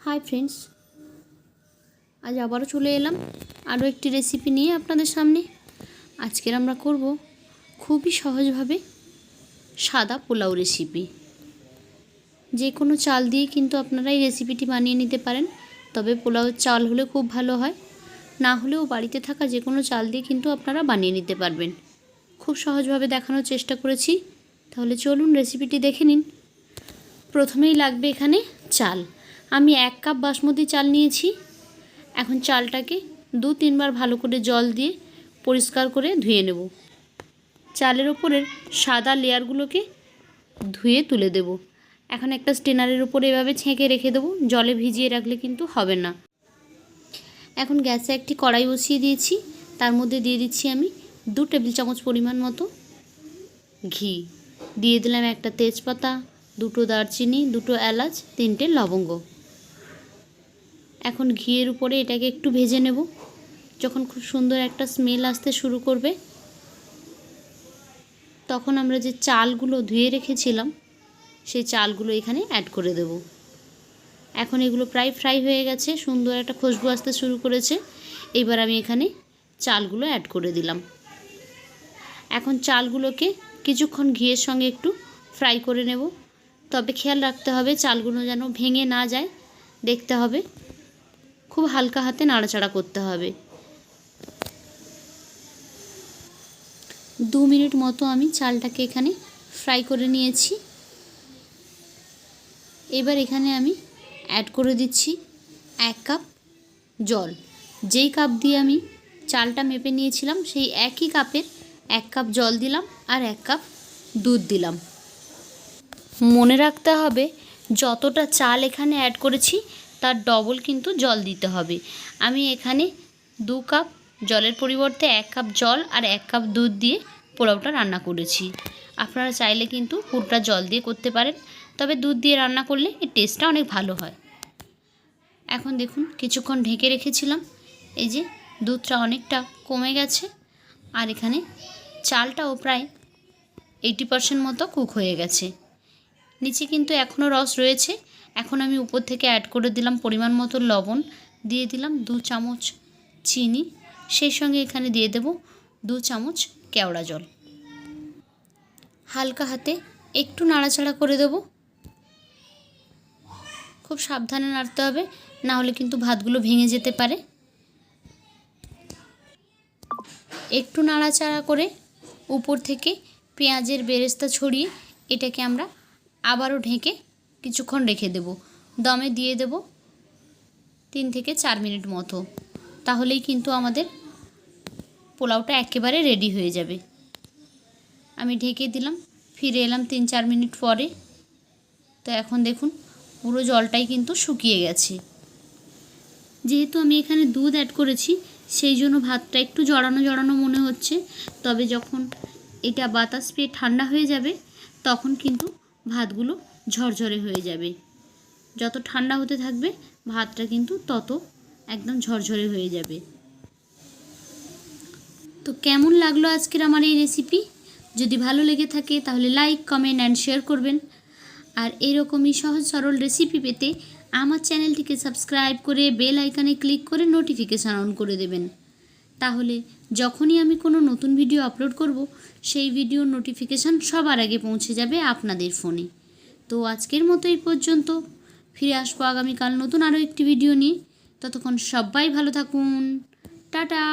Hi friends, আজ আবারও চলে এলাম আরও একটি রেসিপি নিয়ে আপনাদের সামনে। আজকের আমরা করব খুবই সহজভাবে সাদা পোলাও রেসিপি। যে কোনো চাল দিয়ে কিন্তু আপনারা এই রেসিপিটি বানিয়ে নিতে পারেন, তবে পোলাওয়ের চাল হলে খুব ভালো হয়, না হলেও বাড়িতে থাকা যে কোনো চাল দিয়ে কিন্তু আপনারা বানিয়ে নিতে পারবেন। খুব সহজভাবে দেখানোর চেষ্টা করেছি, তাহলে চলুন রেসিপিটি দেখে নিন। প্রথমেই লাগবে এখানে চাল। আমি 1 কাপ বাসমতি চাল নিয়েছি। এখন চালটাকে 2-3 বার ভালো করে জল দিয়ে পরিষ্কার করে ধুয়ে নেব। চালের ওপরের সাদা লেয়ারগুলোকে ধুয়ে তুলে দেব। এখন একটা স্ট্রেনারের উপরে এভাবে ছেঁকে রেখে দেবো, জলে ভিজিয়ে রাখলে কিন্তু হবে না। এখন গ্যাসে একটি কড়াই বসিয়ে দিয়েছি, তার মধ্যে দিয়ে দিচ্ছি আমি 2 টেবিল চামচ পরিমাণ মতো ঘি। দিয়ে দিলাম একটা তেজপাতা, 2টো দারচিনি, 2টো এলাচ, 3টে লবঙ্গ। এখন ঘিয়ের উপরে এটাকে একটু ভেজে নেব। যখন খুব সুন্দর একটা স্মেল আসতে শুরু করবে, তখন আমরা যে চালগুলো ধুয়ে রেখেছিলাম সেই চালগুলো এখানে অ্যাড করে দেব। এখন এগুলো প্রায় ফ্রাই হয়ে গেছে, সুন্দর একটা খুশবু আসতে শুরু করেছে। এবার আমি এখানে চালগুলো অ্যাড করে দিলাম। এখন চালগুলোকে কিছুক্ষণ ঘিয়ের সঙ্গে একটু ফ্রাই করে নেব, তবে খেয়াল রাখতে হবে চালগুলো যেন ভেঙে না যায়। দেখতে হবে, খুব হালকা হাতে নাড়াচাড়া করতে হবে। 2 মিনিট মতো আমি চালটাকে এখানে ফ্রাই করে নিয়েছি। এবার এখানে আমি অ্যাড করে দিচ্ছি 1 কাপ জল। যেই কাপ দিয়ে আমি চালটা মেপে নিয়েছিলাম সেই একই কাপের 1 কাপ জল দিলাম আর 1 কাপ দুধ দিলাম। মনে রাখতে হবে যতটা চাল এখানে অ্যাড করেছি তার ডবল কিন্তু জল দিতে হবে। আমি এখানে 2 কাপ জলের পরিবর্তে 1 কাপ জল আর 1 কাপ দুধ দিয়ে পোলাওটা রান্না করেছি। আপনারা চাইলে কিন্তু পুরোটা জল দিয়ে করতে পারেন, তবে দুধ দিয়ে রান্না করলে এর টেস্টটা অনেক ভালো হয়। এখন দেখুন কিছুক্ষণ ঢেকে রেখেছিলাম, এই যে দুধটা অনেকটা কমে গেছে আর এখানে চালটাও প্রায় 80% মতো কুক হয়ে গেছে। নিচে কিন্তু এখনও রস রয়েছে। এখন আমি উপর থেকে অ্যাড করে দিলাম পরিমাণ মতো লবণ, দিয়ে দিলাম 2 চামচ চিনি, সেই সঙ্গে এখানে দিয়ে দেব 2 চামচ কেওড়া জল। হালকা হাতে একটু নাড়াচাড়া করে দেব। খুব সাবধানে নাড়তে হবে, না হলে কিন্তু ভাতগুলো ভেঙে যেতে পারে। একটু নাড়াচাড়া করে উপর থেকে পেঁয়াজের বেরেস্তা ছড়িয়ে এটাকে আমরা আবারও ঢেকে কিছুক্ষণ রেখে দেব। দমে দিয়ে দেব 3 থেকে 4 মিনিট মতো, তাহলেই কিন্তু আমাদের পোলাওটা একেবারে রেডি হয়ে যাবে। আমি ঢেকে দিলাম, ফিরে এলাম 3-4 মিনিট পরে। তো এখন দেখুন পুরো জলটাই কিন্তু শুকিয়ে গেছে। যেহেতু আমি এখানে দুধ অ্যাড করেছি সেই জন্য ভাতটা একটু জড়ানো জড়ানো মনে হচ্ছে, তবে যখন এটা বাতাস পেয়ে ঠান্ডা হয়ে যাবে তখন কিন্তু ভাতগুলো ঝরঝরে হয়ে যাবে। যত ঠান্ডা হতে থাকবে ভাতটা কিন্তু তত একদম ঝরঝরে হয়ে যাবে। তো কেমন লাগলো আজকের আমার এই রেসিপি? যদি ভালো লেগে থাকে তাহলে লাইক, কমেন্ট অ্যান্ড শেয়ার করবেন। আর এরকমই সহজ সরল রেসিপি পেতে আমার চ্যানেলটিকে সাবস্ক্রাইব করে বেল আইকনে ক্লিক করে নোটিফিকেশান অন করে দেবেন। তাহলে যখনই আমি কোনো নতুন ভিডিও আপলোড করব সেই ভিডিওর নোটিফিকেশান সবার আগে পৌঁছে যাবে আপনাদের ফোনে। তো আজকের মতো এই পর্যন্ত। ফিরে আসবো আগামীকাল নতুন আরও একটি ভিডিও নিয়ে। ততক্ষণ সবাই ভালো থাকুন। টাটা।